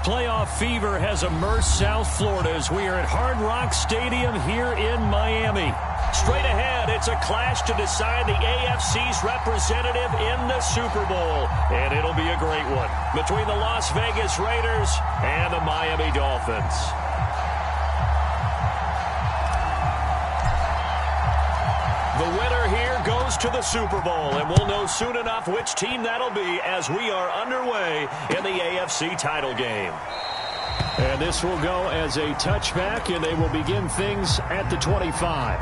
Playoff fever has immersed South Florida as we are at Hard Rock Stadium here in Miami. Straight ahead, it's a clash to decide the AFC's representative in the Super Bowl. And it'll be a great one between the Las Vegas Raiders and the Miami Dolphins. The winner here goes to the Super Bowl, and we'll know soon enough which team that'll be as we are underway in the AFC title game. And this will go as a touchback, and they will begin things at the 25.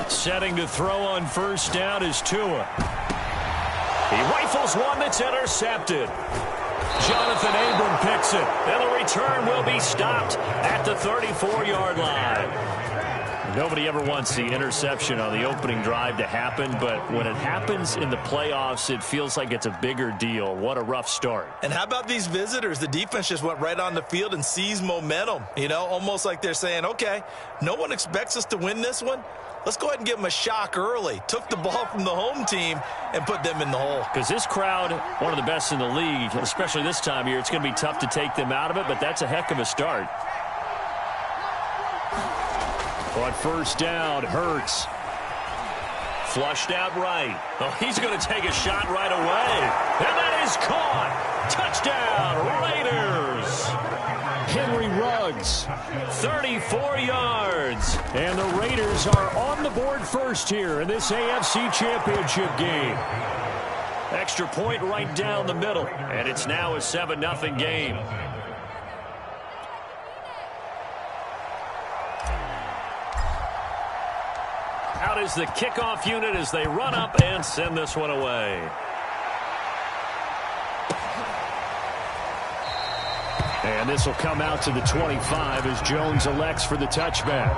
Setting to throw on first down is Tua. He rifles one that's intercepted. Jonathan Abram picks it, and the return will be stopped at the 34-yard line. Nobody ever wants the interception on the opening drive to happen, but when it happens in the playoffs, it feels like it's a bigger deal. What a rough start. And how about these visitors? The defense just went right on the field and seized momentum. You know, almost like they're saying, okay, no one expects us to win this one. Let's go ahead and give them a shock early. Took the ball from the home team and put them in the hole. Because this crowd, one of the best in the league, especially this time of year, it's going to be tough to take them out of it, but that's a heck of a start. On first down, Hurts. Flushed out right. Oh, he's going to take a shot right away. And that is caught. Touchdown, Raiders. Henry Ruggs, 34 yards. And the Raiders are on the board first here in this AFC Championship game. Extra point right down the middle. And it's now a 7-0 game. Out is the kickoff unit as they run up and send this one away. And this will come out to the 25 as Jones elects for the touchback.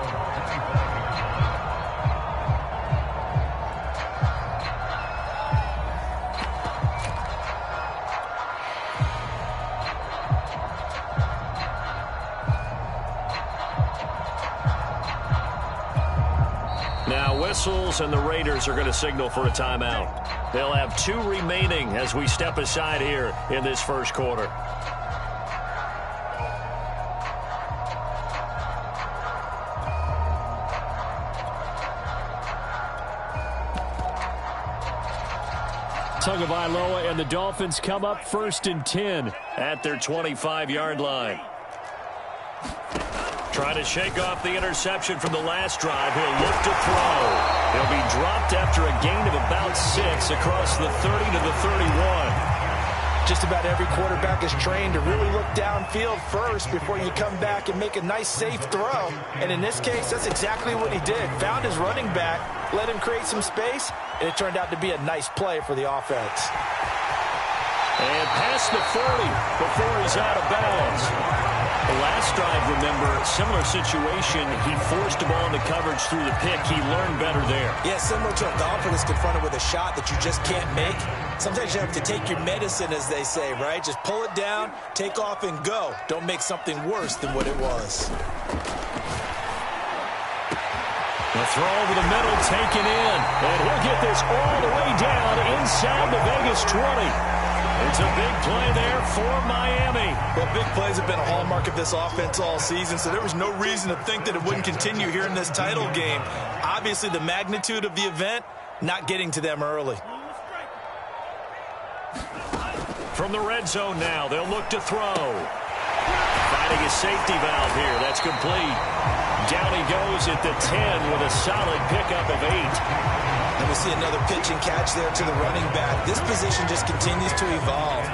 Now whistles, and the Raiders are going to signal for a timeout. They'll have 2 remaining as we step aside here in this first quarter. Tagovailoa and the Dolphins come up 1st and 10 at their 25-yard line. Trying to shake off the interception from the last drive. He'll look to throw. He'll be dropped after a gain of about 6 across the 30 to the 31. Just about every quarterback is trained to really look downfield first before you come back and make a nice, safe throw. And in this case, that's exactly what he did. Found his running back, let him create some space, and it turned out to be a nice play for the offense. And past the 40 before he's out of bounds. The last drive, remember, similar situation. He forced the ball into coverage through the pick. He learned better there. Yeah, similar to a golfer that's confronted with a shot that you just can't make. Sometimes you have to take your medicine, as they say, right? Just pull it down, take off, and go. Don't make something worse than what it was. The throw over the middle, taken in. And he'll get this all the way down inside the Vegas 20. It's a big play there for Miami. Well, big plays have been a hallmark of this offense all season, so there was no reason to think that it wouldn't continue here in this title game. Obviously, the magnitude of the event, not getting to them early. From the red zone now, they'll look to throw. Finding a safety valve here. That's complete. Down he goes at the 10 with a solid pickup of 8. And we see another pitch and catch there to the running back. This position just continues to evolve.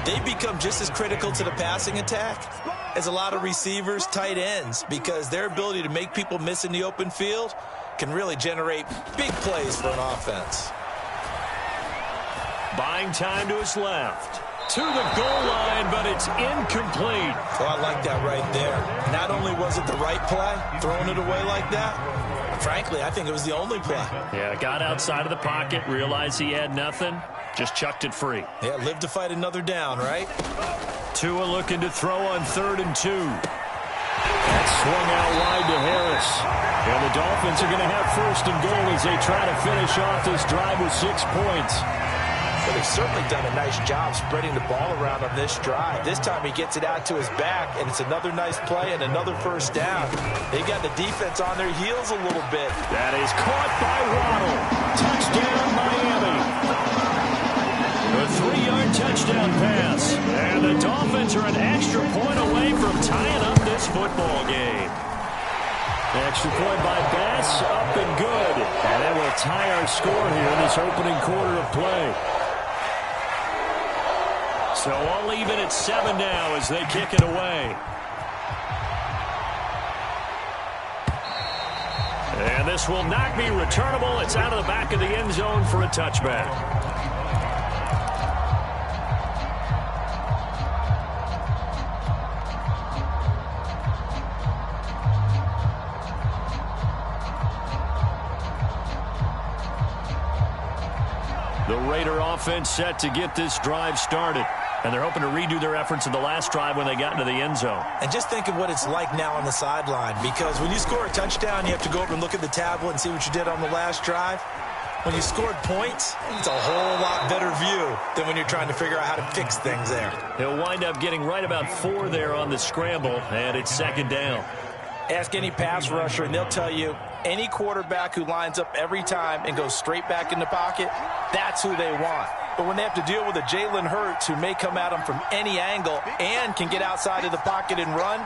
they become just as critical to the passing attack as a lot of receivers, tight ends, because their ability to make people miss in the open field can really generate big plays for an offense. Buying time to his left. To the goal line, but it's incomplete. Oh, I like that right there. Not only was it the right play, throwing it away like that, frankly, I think it was the only play. Yeah, got outside of the pocket, realized he had nothing, just chucked it free. Yeah, live to fight another down, right? Tua looking to throw on 3rd and 2. That swung out wide to Harris. And the Dolphins are going to have 1st and goal as they try to finish off this drive with 6 points. Well, they've certainly done a nice job spreading the ball around on this drive. This time he gets it out to his back, and it's another nice play and another 1st down. They've got the defense on their heels a little bit. That is caught by Waddle. Touchdown, Miami. A 3-yard touchdown pass. And the Dolphins are an extra point away from tying up this football game. Extra point by Bass, up and good. And it will tie our score here in this opening quarter of play. So I'll leave it at 7 now as they kick it away. And this will not be returnable. It's out of the back of the end zone for a touchback. The Raider offense set to get this drive started. And they're hoping to redo their efforts in the last drive when they got into the end zone. And just think of what it's like now on the sideline, because when you score a touchdown, you have to go over and look at the tablet and see what you did on the last drive. When you scored points, it's a whole lot better view than when you're trying to figure out how to fix things there. He'll wind up getting right about 4 there on the scramble, and it's 2nd down. Ask any pass rusher, and they'll tell you any quarterback who lines up every time and goes straight back in the pocket, that's who they want. But when they have to deal with a Jalen Hurts who may come at them from any angle and can get outside of the pocket and run,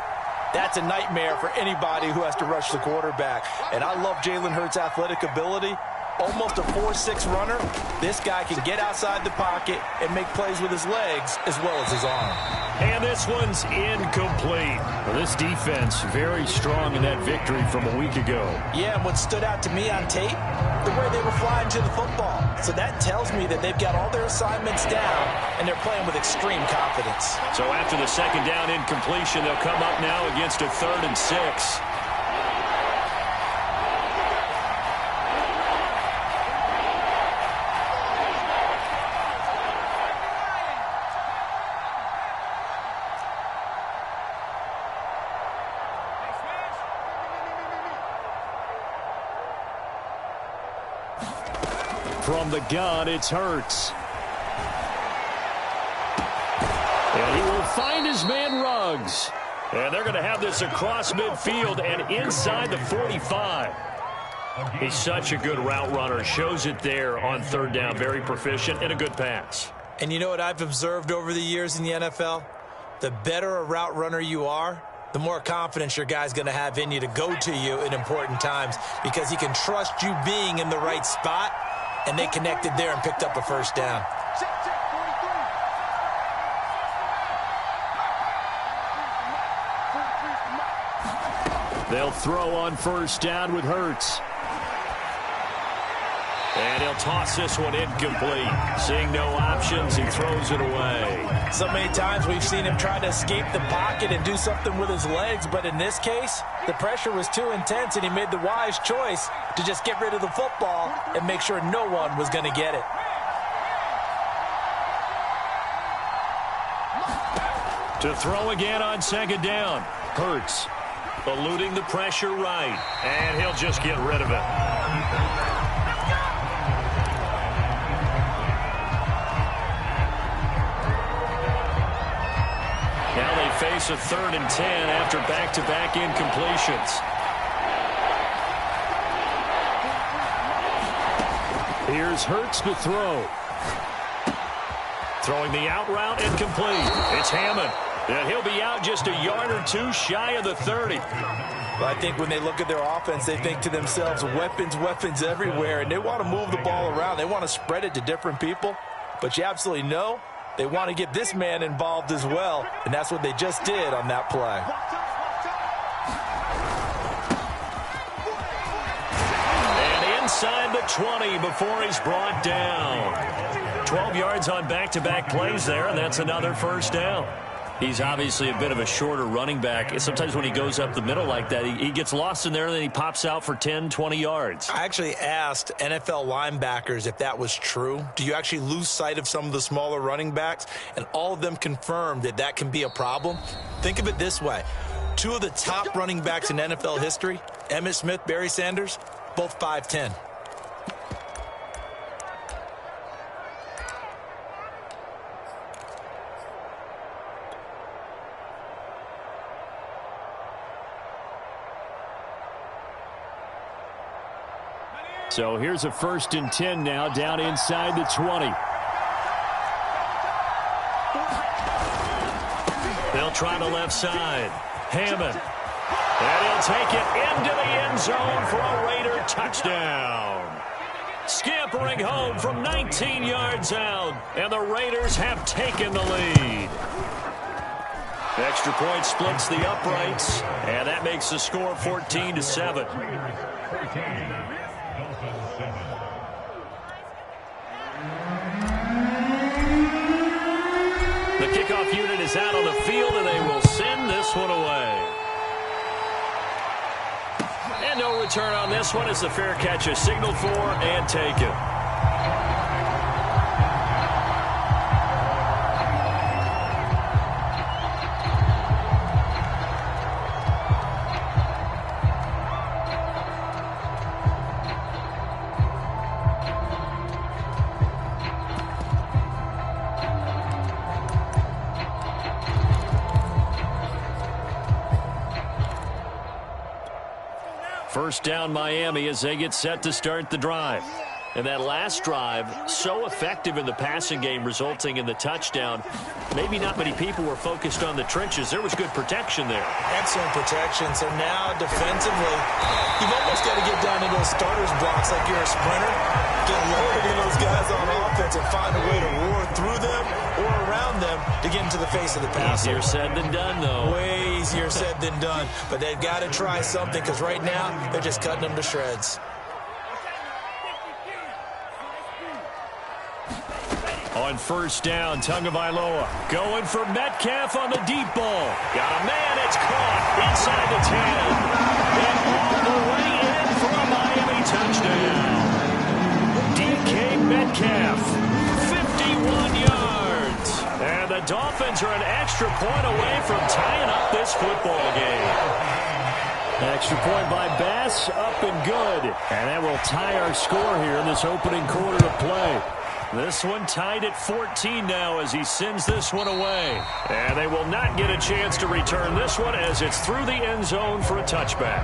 that's a nightmare for anybody who has to rush the quarterback. And I love Jalen Hurts' athletic ability. Almost a 4.6 runner. This guy can get outside the pocket and make plays with his legs as well as his arm. And this one's incomplete. Well, this defense very strong in that victory from a week ago. Yeah, and what stood out to me on tape, the way they were flying to the football. So that tells me that they've got all their assignments down and they're playing with extreme confidence. So after the 2nd down incompletion, they'll come up now against a 3rd and 6. From the gun, it's Hurts. And he will find his man Ruggs. And they're going to have this across midfield and inside the 45. He's such a good route runner. Shows it there on 3rd down. Very proficient and a good pass. And you know what I've observed over the years in the NFL? The better a route runner you are, the more confidence your guy's going to have in you to go to you in important times, because he can trust you being in the right spot. And they connected there and picked up a 1st down. They'll throw on 1st down with Hurts. And he'll toss this one incomplete. Seeing no options, he throws it away. So many times we've seen him try to escape the pocket and do something with his legs, but in this case, the pressure was too intense and he made the wise choice to just get rid of the football and make sure no one was going to get it. To throw again on 2nd down. Hurts eluding the pressure right, and he'll just get rid of it. Now they face a 3rd and 10 after back-to-back incompletions. Here's Hurts to throw. Throwing the out route incomplete. It's Hammond. And he'll be out just a yard or 2 shy of the 30. Well, I think when they look at their offense, they think to themselves, weapons, weapons everywhere, and they want to move the ball around. They want to spread it to different people. But you absolutely know They want to get this man involved as well, and that's what they just did on that play. And inside the 20 before he's brought down. 12 yards on back-to-back plays there, and that's another first down. He's obviously a bit of a shorter running back. Sometimes when he goes up the middle like that, he gets lost in there, and then he pops out for 10, 20 yards. I actually asked NFL linebackers if that was true. Do you actually lose sight of some of the smaller running backs? And all of them confirmed that that can be a problem. Think of it this way. Two of the top running backs in NFL history, Emmitt Smith, Barry Sanders, both 5'10". So here's a 1st and 10 now, down inside the 20. They'll try the left side. Hammond. And he'll take it into the end zone for a Raider touchdown. Scampering home from 19 yards out, and the Raiders have taken the lead. Extra point splits the uprights, and that makes the score 14-7. The kickoff unit is out on the field, and they will send this one away. And no return on this one as the fair catch is signaled for and taken. First down Miami as they get set to start the drive. And that last drive, so effective in the passing game, resulting in the touchdown. Maybe not many people were focused on the trenches. There was good protection there. Excellent protection. So now defensively, you've almost got to get down to those starters blocks like you're a sprinter. Get lower than those guys on offense and find a way to roar through them or around them to get into the face of the passer. Easier said than done, though. Way easier said than done. But they've got to try something because right now they're just cutting them to shreds. On first down, Tagovailoa going for Metcalf on the deep ball. Got a man, it's caught inside the 10. And all the way in for a Miami touchdown. DK Metcalf, 51 yards. And the Dolphins are an extra point away from tying up this football game. Extra point by Bass, up and good. And that will tie our score here in this opening quarter of play. This one tied at 14 now as he sends this one away. And they will not get a chance to return this one as it's through the end zone for a touchback.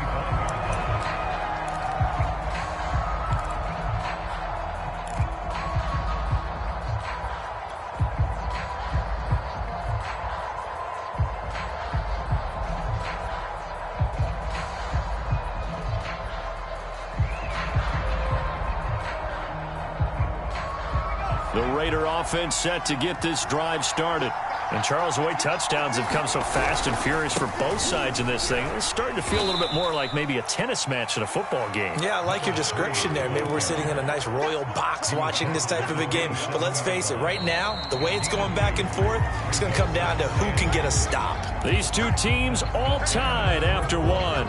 The Raider offense set to get this drive started. And Charles, the way touchdowns have come so fast and furious for both sides in this thing, it's starting to feel a little bit more like maybe a tennis match in a football game. Yeah, I like your description there. Maybe we're sitting in a nice royal box watching this type of a game. But let's face it, right now, the way it's going back and forth, it's going to come down to who can get a stop. These two teams all tied after one.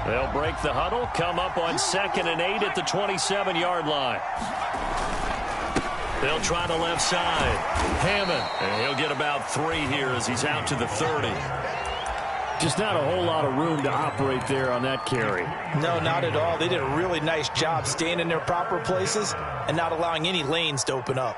They'll break the huddle, come up on 2nd and 8 at the 27-yard line. They'll try the left side. Hammond, and he'll get about 3 here as he's out to the 30. Just not a whole lot of room to operate there on that carry. No, not at all. They did a really nice job staying in their proper places and not allowing any lanes to open up.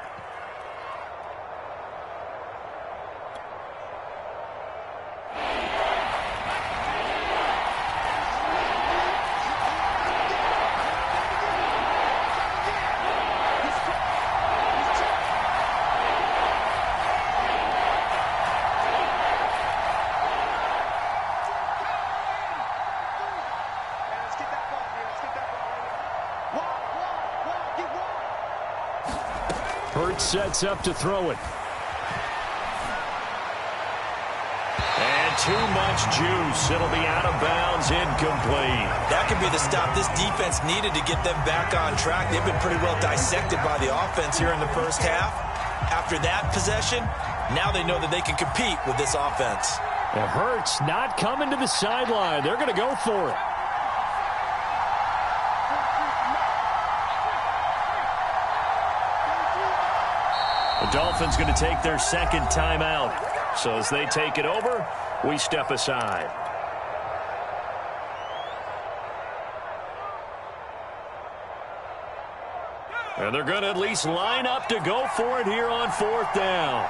Hurts sets up to throw it. And too much juice. It'll be out of bounds, incomplete. That could be the stop this defense needed to get them back on track. They've been pretty well dissected by the offense here in the first half. After that possession, now they know that they can compete with this offense. It hurts not coming to the sideline. They're going to go for it. The Dolphins going to take their second timeout. So as they take it over, we step aside. And they're going to at least line up to go for it here on fourth down.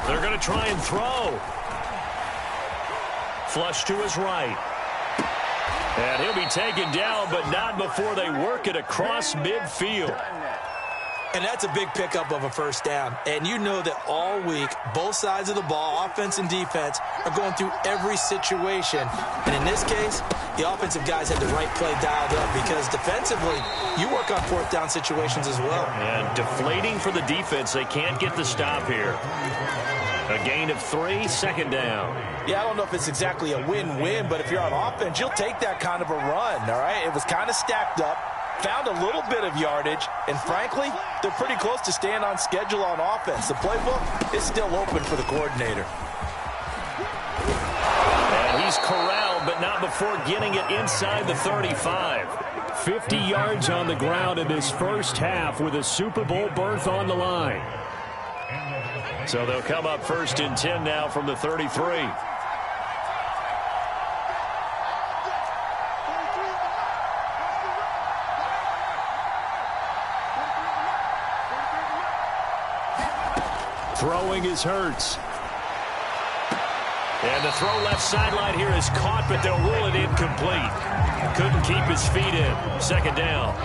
They're going to try and throw. Flush to his right. And he'll be taken down, but not before they work it across midfield. And that's a big pickup of a first down. And you know that all week, both sides of the ball, offense and defense, are going through every situation. And in this case, the offensive guys had the right play dialed up because defensively, you work on fourth down situations as well. And deflating for the defense. They can't get the stop here. A gain of 3, second down. Yeah, I don't know if it's exactly a win-win, but if you're on offense, you'll take that kind of a run, all right? It was kind of stacked up, found a little bit of yardage, and frankly, they're pretty close to staying on schedule on offense. The playbook is still open for the coordinator. And he's corralled, but not before getting it inside the 35. 50 yards on the ground in this first half with a Super Bowl berth on the line. So they'll come up first and 10 now from the 33. Throwing is Hurts. And the throw left sideline here is caught, but they'll rule it incomplete. Couldn't keep his feet in. Second down.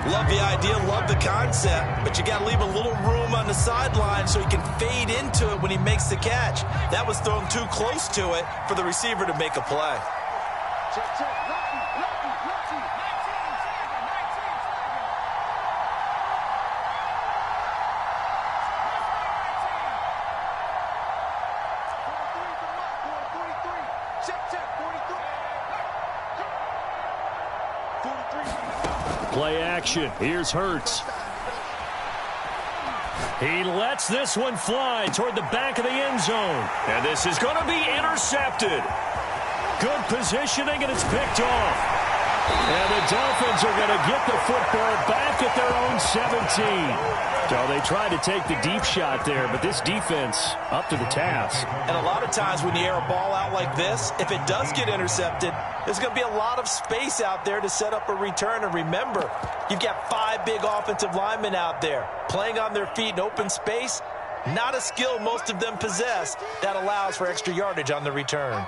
Love the idea, love the concept, but you got to leave a little room on the sideline so he can fade into it when he makes the catch. That was thrown too close to it for the receiver to make a play. Play action. Here's Hurts. He lets this one fly toward the back of the end zone. And this is going to be intercepted. Good positioning, and it's picked off. And the Dolphins are going to get the football back at their own 17. So they tried to take the deep shot there, but this defense up to the task. And a lot of times when you air a ball out like this, if it does get intercepted, there's going to be a lot of space out there to set up a return. And remember, you've got 5 big offensive linemen out there playing on their feet in open space. Not a skill most of them possess that allows for extra yardage on the return.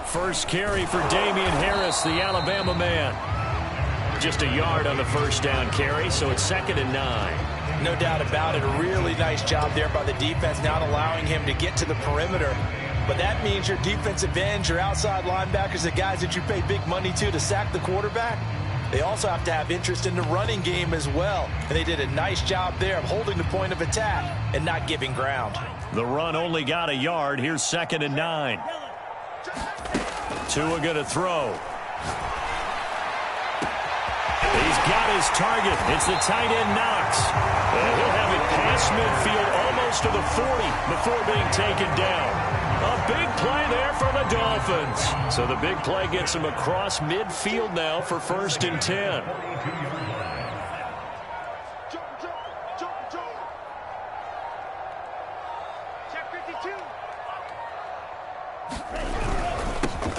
First carry for Damian Harris, the Alabama man. Just a yard on the first down carry, so it's 2nd and 9. No doubt about it. A really nice job there by the defense, not allowing him to get to the perimeter. But that means your defensive ends, your outside linebackers, the guys that you pay big money to sack the quarterback, they also have to have interest in the running game as well. And they did a nice job there of holding the point of attack and not giving ground. The run only got a yard. Here's 2nd and 9. Tua going to throw. He's got his target. It's the tight end Knox. And he'll have it past midfield almost to the 40 before being taken down. A big play there for the Dolphins. So the big play gets him across midfield now for 1st and 10.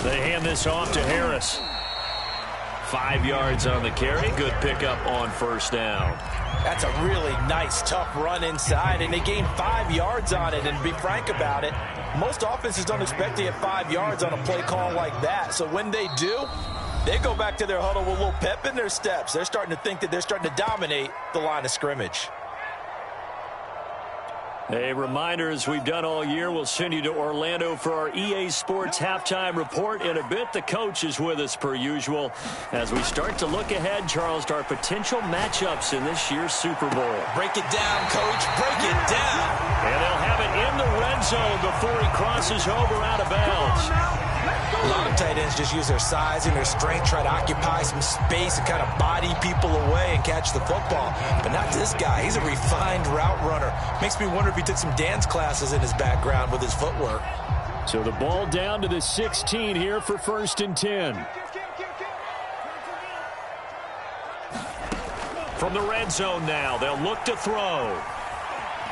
They hand this off to Harris. 5 yards on the carry. Good pickup on first down. That's a really nice, tough run inside, and they gained 5 yards on it. And to be frank about it, most offenses don't expect to get 5 yards on a play call like that. So when they do, they go back to their huddle with a little pep in their steps. They're starting to think that they're starting to dominate the line of scrimmage. A reminder, as we've done all year, we'll send you to Orlando for our EA Sports halftime report in a bit. The coach is with us per usual as we start to look ahead, Charles, to our potential matchups in this year's Super Bowl. Break it down, Coach. Break it down. And they'll have it in the red zone before he crosses over out of bounds. A lot of tight ends just use their size and their strength, try to occupy some space and kind of body people away and catch the football. But not this guy. He's a refined route runner. Makes me wonder if he took some dance classes in his background with his footwork. So the ball down to the 16 here for 1st and 10. From the red zone now, they'll look to throw.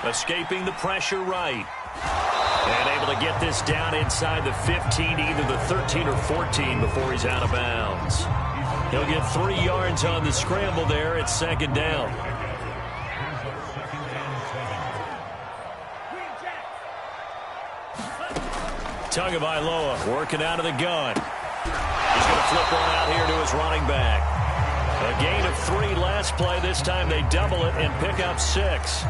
Escaping the pressure right. And able to get this down inside the 15, either the 13 or 14 before he's out of bounds. He'll get 3 yards on the scramble there at 2nd down. Tagovailoa working out of the gun. He's going to flip one out here to his running back. A gain of 3 last play. This time they double it and pick up 6.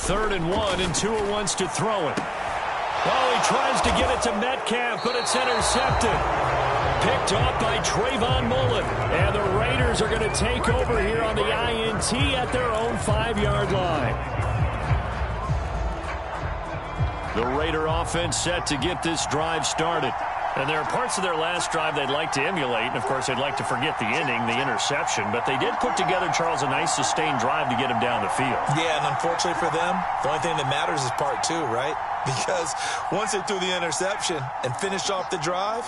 Third and 1, and Tua wants to throw it. Oh, he tries to get it to Metcalf, but it's intercepted. Picked off by Trayvon Mullen. And the Raiders are going to take over here on the INT at their own 5-yard line. The Raider offense set to get this drive started. And there are parts of their last drive they'd like to emulate. And, of course, they'd like to forget the ending, the interception. But they did put together, Charles, a nice sustained drive to get him down the field. Yeah, and unfortunately for them, the only thing that matters is part 2, right? Because once they threw the interception and finished off the drive,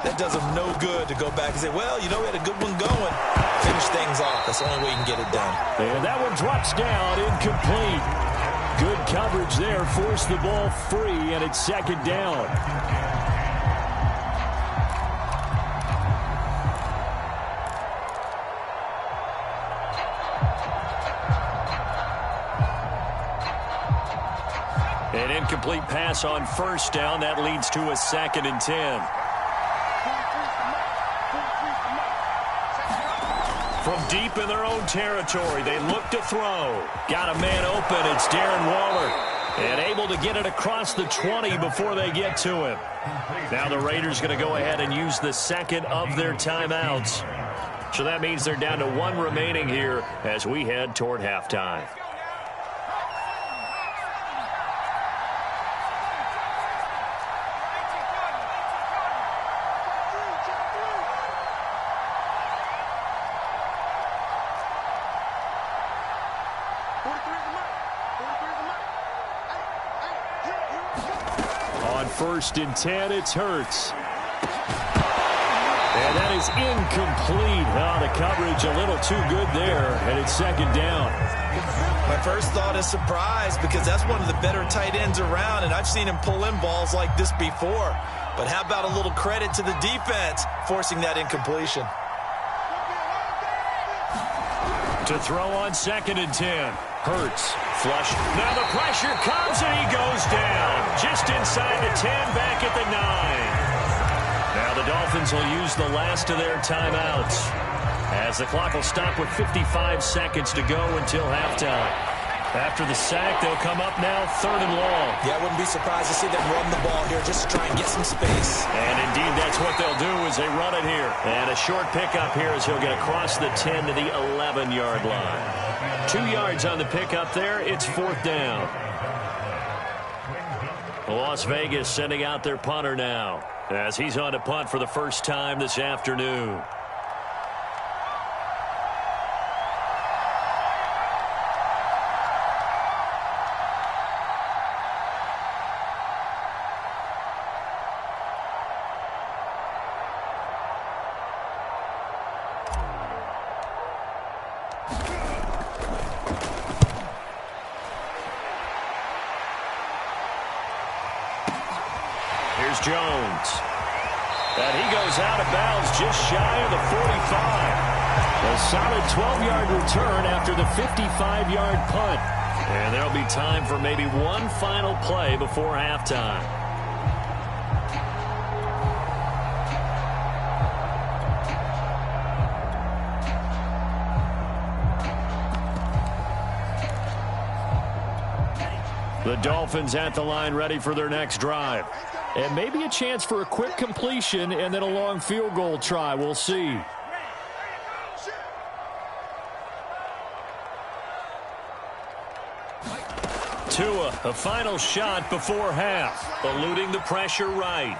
that does them no good to go back and say, well, you know, we had a good one going. Finish things off. That's the only way you can get it done. And that one drops down, incomplete. Good coverage there. Forced the ball free, and it's 2nd down. An incomplete pass on 1st down. That leads to a 2nd and 10. From deep in their own territory, they look to throw. Got a man open. It's Darren Waller. And able to get it across the 20 before they get to him. Now the Raiders going to go ahead and use the 2nd of their timeouts. So that means they're down to 1 remaining here as we head toward halftime. On 1st and 10, it's Hurts. And that is incomplete. Oh, the coverage a little too good there, and it's 2nd down. My first thought is surprise because that's one of the better tight ends around, and I've seen him pull in balls like this before. But how about a little credit to the defense forcing that incompletion? To throw on 2nd and 10. Hurts, flush. Now the pressure comes, and he goes down. Just inside the 10, back at the 9. Now the Dolphins will use the last of their timeouts, as the clock will stop with 55 seconds to go until halftime. After the sack, they'll come up now 3rd and long. Yeah, I wouldn't be surprised to see them run the ball here just to try and get some space. And indeed, that's what they'll do as they run it here. And a short pickup here as he'll get across the 10 to the 11-yard line. 2 yards on the pickup there. It's 4th down. Las Vegas sending out their punter now as he's on to punt for the first time this afternoon. Here's Jones. And he goes out of bounds just shy of the 45. A solid 12-yard return after the 55-yard punt. And there'll be time for maybe one final play before halftime. The Dolphins at the line ready for their next drive. And maybe a chance for a quick completion and then a long field goal try. We'll see. Tua, a final shot before half, eluding the pressure right.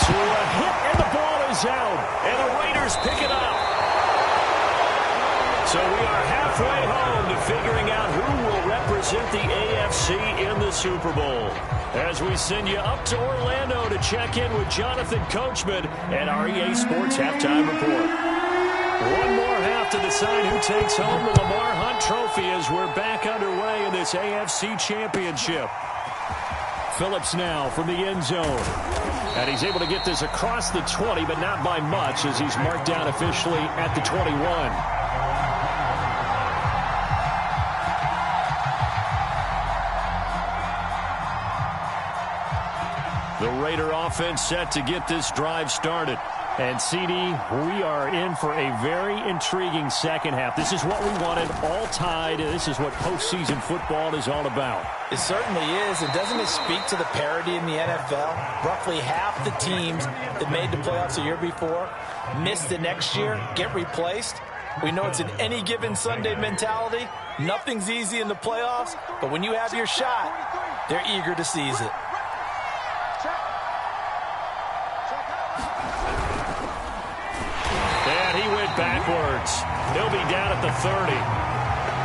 Tua hit, and the ball is out, and the Raiders pick it up. So we are halfway home to figuring out who will represent the AFC in the Super Bowl. As we send you up to Orlando to check in with Jonathan Coachman at our EA Sports Halftime Report. One more half to decide who takes home the Lamar Hunt Trophy as we're back underway in this AFC Championship. Phillips now from the end zone. And he's able to get this across the 20, but not by much as he's marked down officially at the 21. The Raider offense set to get this drive started. And, CD, we are in for a very intriguing second half. This is what we wanted, all tied. This is what postseason football is all about. It certainly is. And doesn't it speak to the parity in the NFL? Roughly half the teams that made the playoffs the year before miss the next year, get replaced. We know it's an any given Sunday mentality. Nothing's easy in the playoffs, but when you have your shot, they're eager to seize it. Backwards. He'll be down at the 30.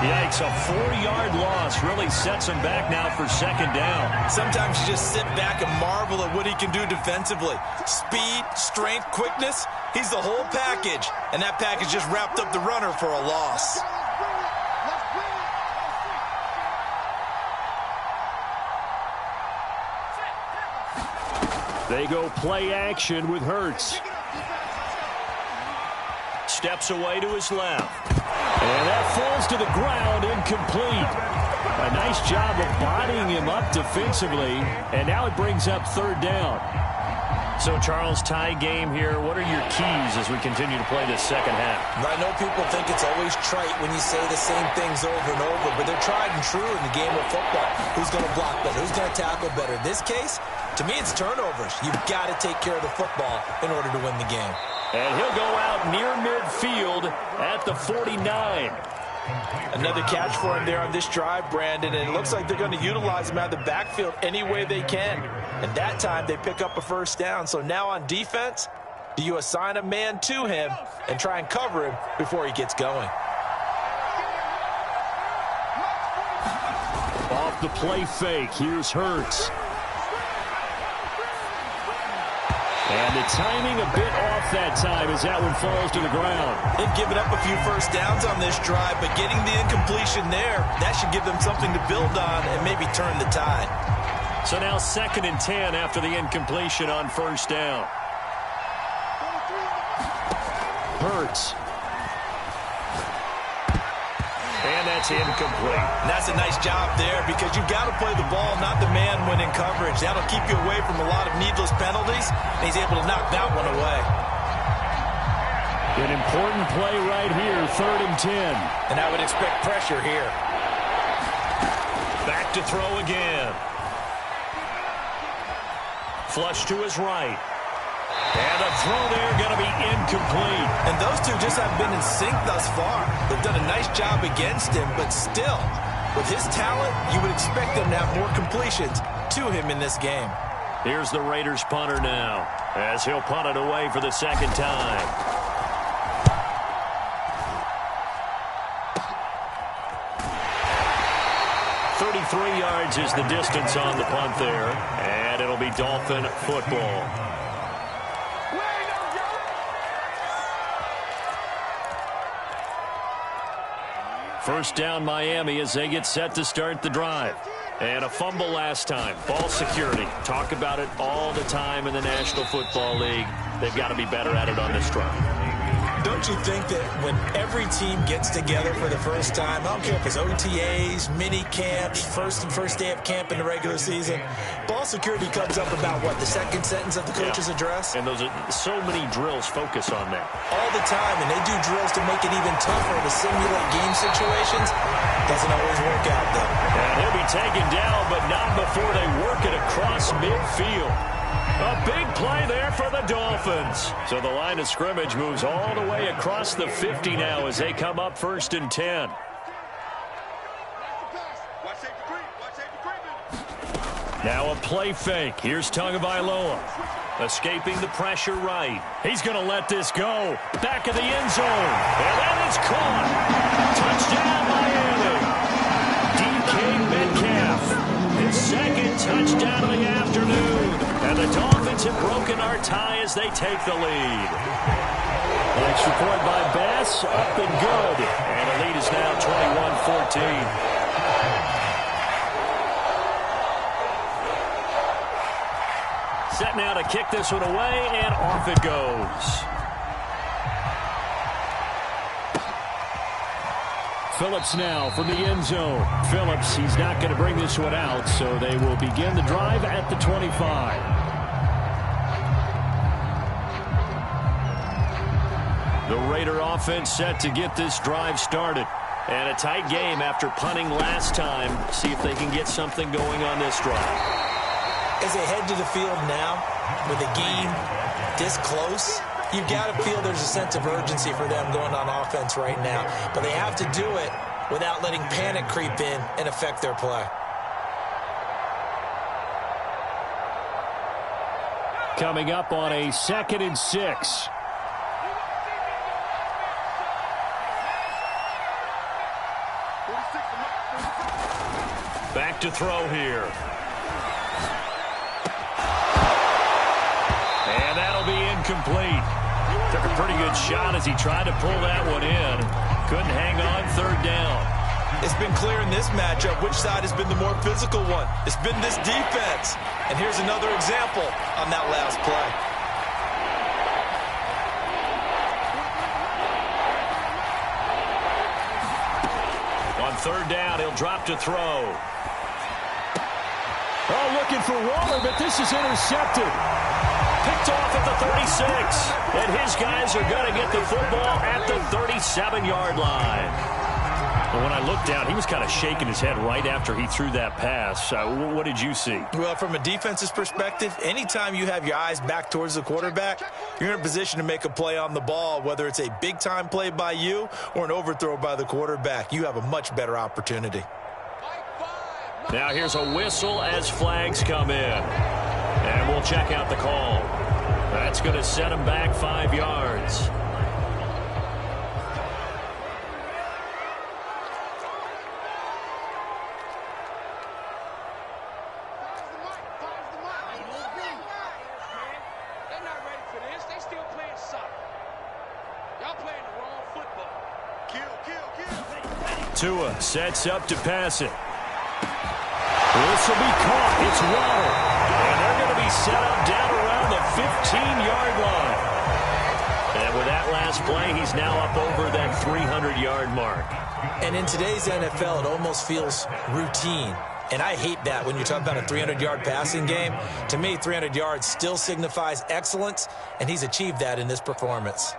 Yikes, a 4-yard loss really sets him back now for second down. Sometimes you just sit back and marvel at what he can do defensively. Speed, strength, quickness, he's the whole package. And that package just wrapped up the runner for a loss. They go play action with Hurts. Steps away to his left. And that falls to the ground, incomplete. A nice job of bodying him up defensively. And now it brings up third down. So, Charles, tie game here. What are your keys as we continue to play this second half? I know people think it's always trite when you say the same things over and over, but they're tried and true in the game of football. Who's going to block better? Who's going to tackle better? In this case, to me, it's turnovers. You've got to take care of the football in order to win the game. And he'll go out near midfield at the 49. Another catch for him there on this drive, Brandon, and it looks like they're going to utilize him out of the backfield any way they can. And that time they pick up a first down. So now on defense, do you assign a man to him and try and cover him before he gets going? Off the play fake, here's Hurts. And the timing a bit off that time as that one falls to the ground. They've given up a few first downs on this drive, but getting the incompletion there, that should give them something to build on and maybe turn the tide. So now 2nd and 10 after the incompletion on first down. Hurts. And that's incomplete. And that's a nice job there because you've got to play the ball, not the man when in coverage. That'll keep you away from a lot of needless penalties, and he's able to knock that one away. An important play right here, 3rd and 10. And I would expect pressure here. Back to throw again. Flush to his right. And the throw there going to be incomplete. And those two just haven't been in sync thus far. They've done a nice job against him, but still, with his talent, you would expect them to have more completions to him in this game. Here's the Raiders punter now, as he'll punt it away for the second time. Yards is the distance on the punt there, and it'll be Dolphin football. First down Miami as they get set to start the drive. And a fumble last time. Ball security. Talk about it all the time in the National Football League. They've got to be better at it on this drive. Don't you think that when every team gets together for the first time, I don't care if it's OTAs, mini camps, first day of camp in the regular season, ball security comes up about, what, the second sentence of the coach's address? And those are so many drills focus on that. All the time, and they do drills to make it even tougher to simulate game situations. Doesn't always work out, though. And he'll be taken down, but not before they work it across midfield. A big play there for the Dolphins. So the line of scrimmage moves all the way across the 50 now as they come up 1st and 10. Now a play fake. Here's Tagovailoa. Escaping the pressure right. He's going to let this go. Back of the end zone. And then it's caught. Touchdown, Miami. DK Metcalf. His second touchdown of the afternoon. And the Dolphins have broken our tie as they take the lead. Extra point by Bass, up and good. And the lead is now 21-14. Set now to kick this one away, and off it goes. Phillips now from the end zone. Phillips, he's not going to bring this one out, so they will begin the drive at the 25. The Raider offense set to get this drive started. And a tight game after punting last time. See if they can get something going on this drive. As they head to the field now, with a game this close, you've got to feel there's a sense of urgency for them going on offense right now. But they have to do it without letting panic creep in and affect their play. Coming up on a 2nd and 6. Back to throw here. And that'll be incomplete. Took a pretty good shot as he tried to pull that one in. Couldn't hang on 3rd down. It's been clear in this matchup which side has been the more physical one. It's been this defense. And here's another example on that last play. On 3rd down, he'll drop to throw. Oh, looking for Waller, but this is intercepted. Picked off at the 36. And his guys are going to get the football at the 37-yard line. But when I looked down, he was kind of shaking his head right after he threw that pass. What did you see? Well, from a defense's perspective, anytime you have your eyes back towards the quarterback, you're in a position to make a play on the ball, whether it's a big-time play by you or an overthrow by the quarterback. You have a much better opportunity. Now here's a whistle as flags come in. And we'll check out the call. That's going to set him back 5 yards. Tua sets up to pass it. This will be caught. It's Waddle. And they're going to be set up down around the 15-yard line. And with that last play, he's now up over that 300-yard mark. And in today's NFL, it almost feels routine. And I hate that when you talk about a 300-yard passing game. To me, 300 yards still signifies excellence, and he's achieved that in this performance.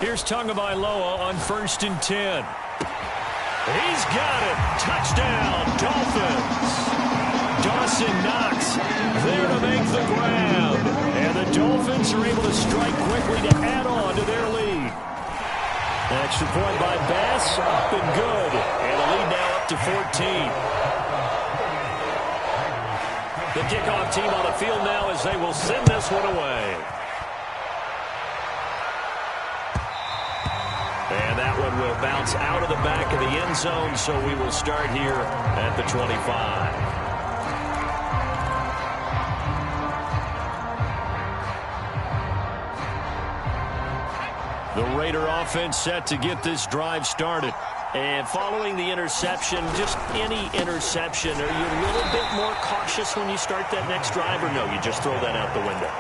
Here's Tagovailoa on 1st and 10. He's got it. Touchdown, Dolphins. Dawson Knox there to make the grab. And the Dolphins are able to strike quickly to add on to their lead. Extra point by Bass, up and good. And the lead now up to 14. The kickoff team on the field now as they will send this one away. And that one will bounce out of the back of the end zone, so we will start here at the 25. The Raider offense set to get this drive started. And following the interception, just any interception, are you a little bit more cautious when you start that next drive, or no, you just throw that out the window?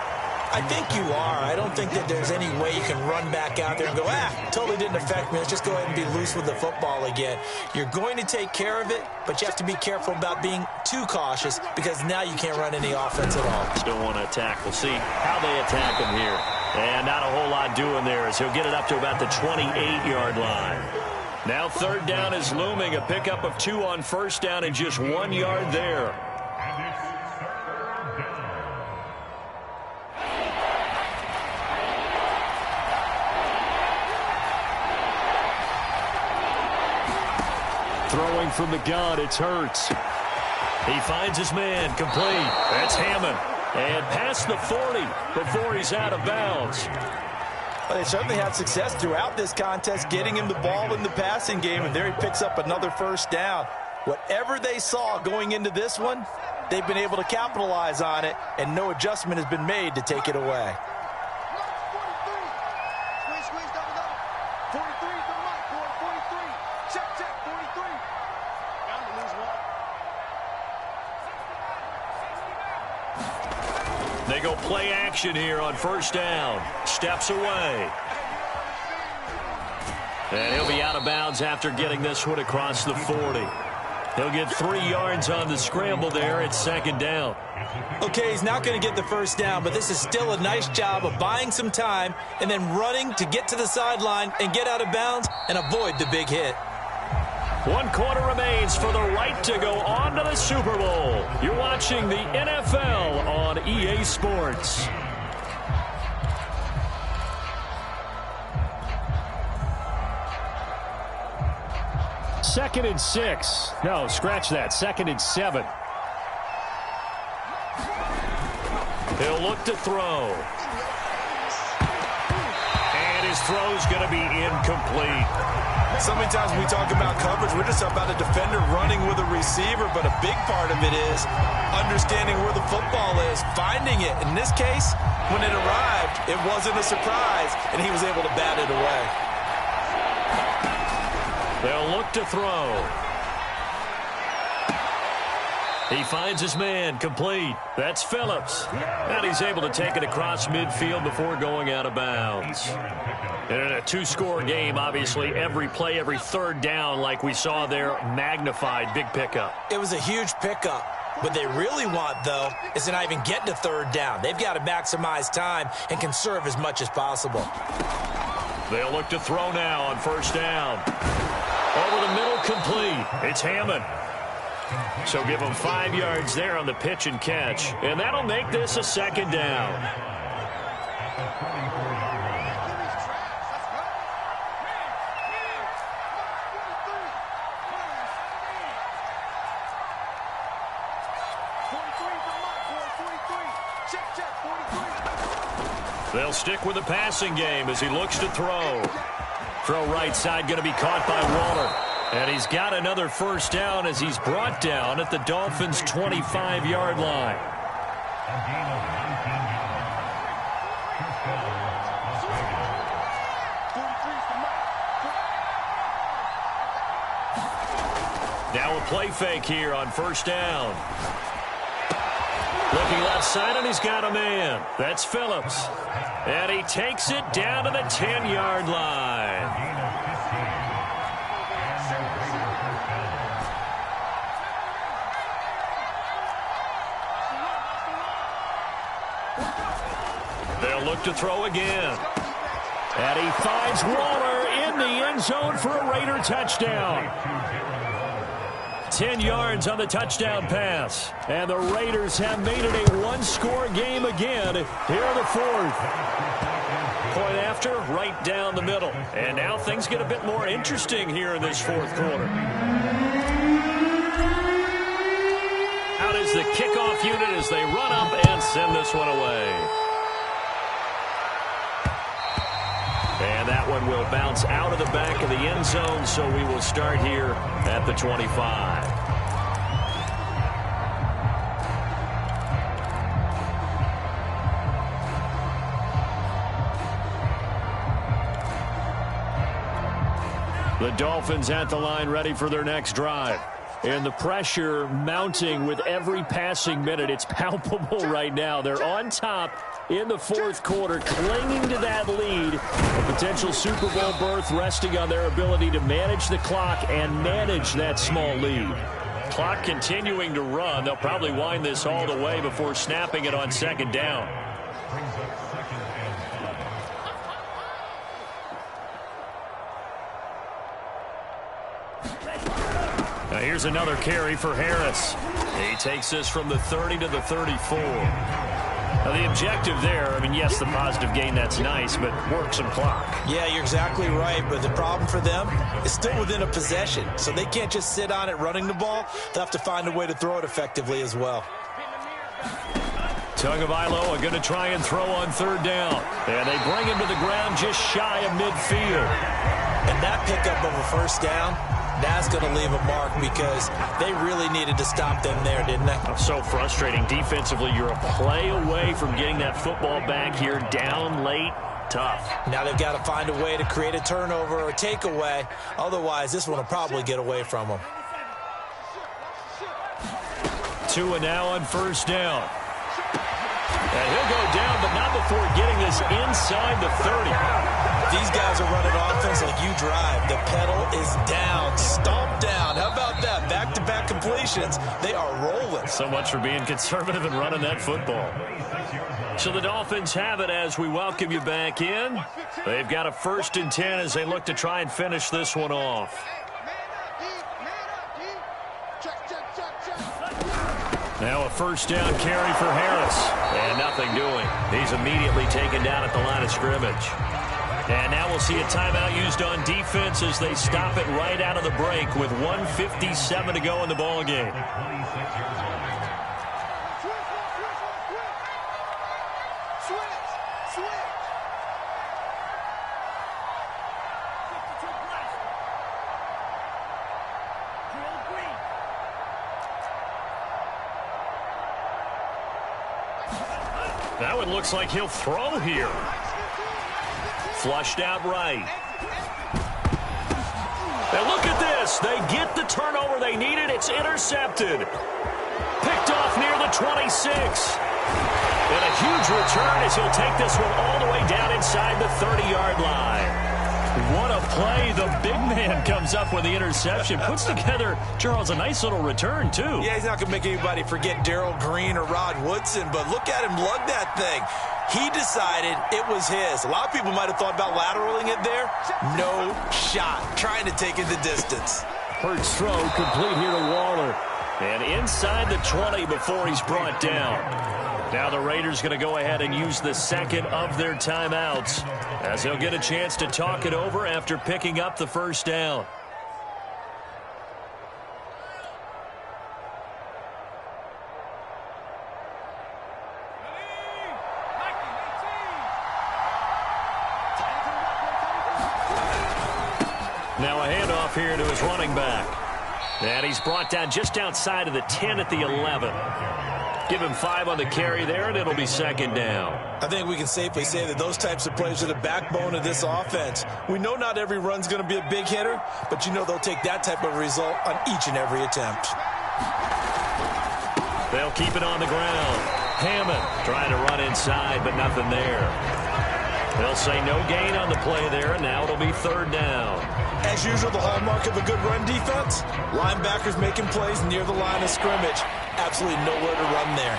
I think you are. I don't think that there's any way you can run back out there and go, totally didn't affect me. Let's just go ahead and be loose with the football again. You're going to take care of it, but you have to be careful about being too cautious because now you can't run any offense at all. Still want to attack. We'll see how they attack him here. And not a whole lot doing there as he'll get it up to about the 28-yard line. Now third down is looming. A pickup of 2 on first down and just 1 yard there. Throwing from the gun, it's Hurts. He finds his man, complete. That's Hammond. And past the 40 before he's out of bounds. Well, they certainly had success throughout this contest, getting him the ball in the passing game, and there he picks up another first down. Whatever they saw going into this one, they've been able to capitalize on it, and no adjustment has been made to take it away. They go play action here on first down. Steps away. And he'll be out of bounds after getting this one across the 40. He'll get 3 yards on the scramble there at second down. Okay, he's not going to get the first down, but this is still a nice job of buying some time and then running to get to the sideline and get out of bounds and avoid the big hit. 1 quarter remains for the right to go on to the Super Bowl. You're watching the NFL on EA Sports. Second and 6. No, scratch that. Second and 7. He'll look to throw. And his throw's going to be incomplete. So many times when we talk about coverage, we're just about a defender running with a receiver, but a big part of it is understanding where the football is, finding it. In this case, when it arrived, it wasn't a surprise, and he was able to bat it away. They'll look to throw. He finds his man, complete. That's Phillips. And he's able to take it across midfield before going out of bounds. And in a 2-score game, obviously, every play, every third down, like we saw there, magnified, big pickup. It was a huge pickup. What they really want, though, is to not even get to third down. They've got to maximize time and conserve as much as possible. They'll look to throw now on first down. Over the middle, complete. It's Hammond. So give him 5 yards there on the pitch and catch. And that'll make this a second down. They'll stick with the passing game as he looks to throw. Throw right side, going to be caught by Waller. And he's got another first down as he's brought down at the Dolphins' 25-yard line. Now a play fake here on first down. Looking left side, and he's got a man. That's Phillips. And he takes it down to the 10-yard line. They'll look to throw again. And he finds Waller in the end zone for a Raider touchdown. 10 yards on the touchdown pass. And the Raiders have made it a one-score game again here in the fourth. Point after, right down the middle. And now things get a bit more interesting here in this fourth quarter. Out is the kickoff unit as they run up and send this one away. And that one will bounce out of the back of the end zone, so we will start here at the 25. The Dolphins at the line ready for their next drive. And the pressure mounting with every passing minute. It's palpable right now. They're on top in the fourth quarter, clinging to that lead. A potential Super Bowl berth resting on their ability to manage the clock and manage that small lead. Clock continuing to run. They'll probably wind this all the way before snapping it on second down. Now here's another carry for Harris. He takes this from the 30 to the 34. Now the objective there, I mean, yes, the positive gain, that's nice, but work some clock. Yeah, you're exactly right, but the problem for them is still within a possession, so they can't just sit on it running the ball. They'll have to find a way to throw it effectively as well. Tagovailoa going to try and throw on third down. And they bring him to the ground just shy of midfield. And that pickup of a first down, that's going to leave a mark because they really needed to stop them there, didn't they? So frustrating. Defensively, you're a play away from getting that football back here down late. Tough. Now they've got to find a way to create a turnover or takeaway. Otherwise, this one will probably get away from them. Tua now on first down. And he'll go down, but not before getting this inside the 30. These guys are running offense like you drive. The pedal is down, stomp down. How about that? Back-to-back completions. They are rolling. So much for being conservative and running that football. So the Dolphins have it as we welcome you back in. They've got a 1st and 10 as they look to try and finish this one off. Now a first down carry for Harris. And nothing doing. He's immediately taken down at the line of scrimmage. And now we'll see a timeout used on defense as they stop it right out of the break with 1:57 to go in the ball game. That one looks like he'll throw here. Flushed out right. And look at this. They get the turnover they needed. It's intercepted. Picked off near the 26. And a huge return as he'll take this one all the way down inside the 30-yard line. What a play. The big man comes up with the interception. Puts together, Charles, a nice little return, too. Yeah, he's not going to make anybody forget Darrell Green or Rod Woodson, but look at him lug that thing. He decided it was his. A lot of people might have thought about lateraling it there. No shot. Trying to take it the distance. Hurts throw complete here to Waller. And inside the 20 before he's brought down. Now the Raiders going to go ahead and use the second of their timeouts as they'll get a chance to talk it over after picking up the first down. Now a handoff here to his running back. And he's brought down just outside of the 10 at the 11. Give him 5 on the carry there, and it'll be second down. I think we can safely say that those types of plays are the backbone of this offense. We know not every run's going to be a big hitter, but you know they'll take that type of result on each and every attempt. They'll keep it on the ground. Hammond trying to run inside, but nothing there. They'll say no gain on the play there, and now it'll be third down. As usual, the hallmark of a good run defense, linebackers making plays near the line of scrimmage. Absolutely nowhere to run there.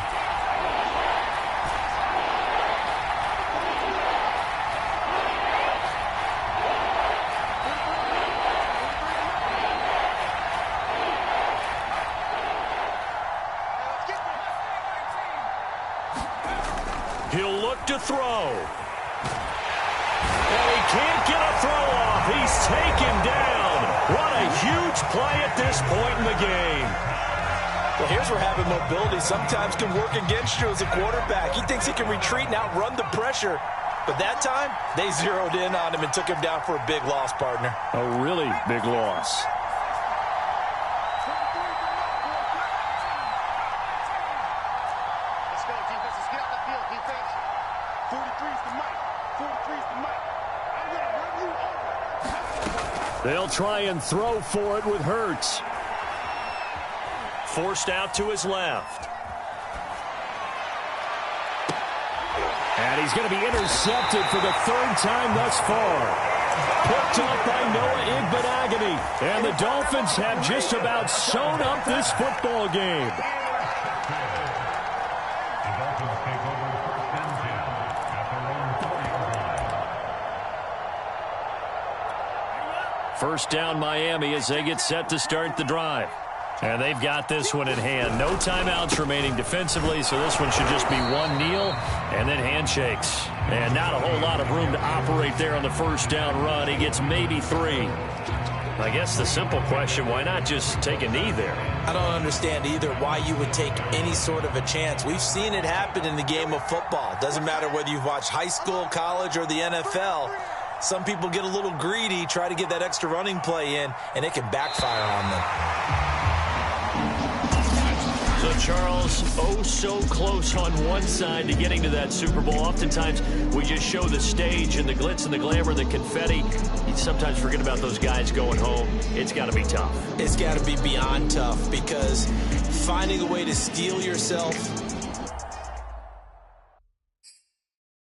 He'll look to throw. And he can't get a throw off. He's taken down. What a huge play at this point in the game. Well, here's where having mobility sometimes can work against you as a quarterback. He thinks he can retreat and outrun the pressure. But that time, they zeroed in on him and took him down for a big loss, partner. A really big loss. Let's go, defense. Let's get off the field, defense. 43's the mic. 43's the mic. I'm going to run you over. They'll try and throw for it with Hurts. Forced out to his left. And he's going to be intercepted for the third time thus far. Picked up by Noah Igbenogany. And the Dolphins have just about sewn up this football game. First down Miami as they get set to start the drive. And they've got this one in hand. No timeouts remaining defensively, so this one should just be one kneel and then handshakes. And not a whole lot of room to operate there on the first down run. He gets maybe 3. I guess the simple question, why not just take a knee there? I don't understand either why you would take any sort of a chance. We've seen it happen in the game of football. Doesn't matter whether you've watched high school, college, or the NFL. Some people get a little greedy, try to get that extra running play in, and it can backfire on them. So, Charles, oh so close on one side to getting to that Super Bowl. Oftentimes, we just show the stage and the glitz and the glamour, the confetti. You sometimes forget about those guys going home. It's got to be tough. It's got to be beyond tough because finding a way to steel yourself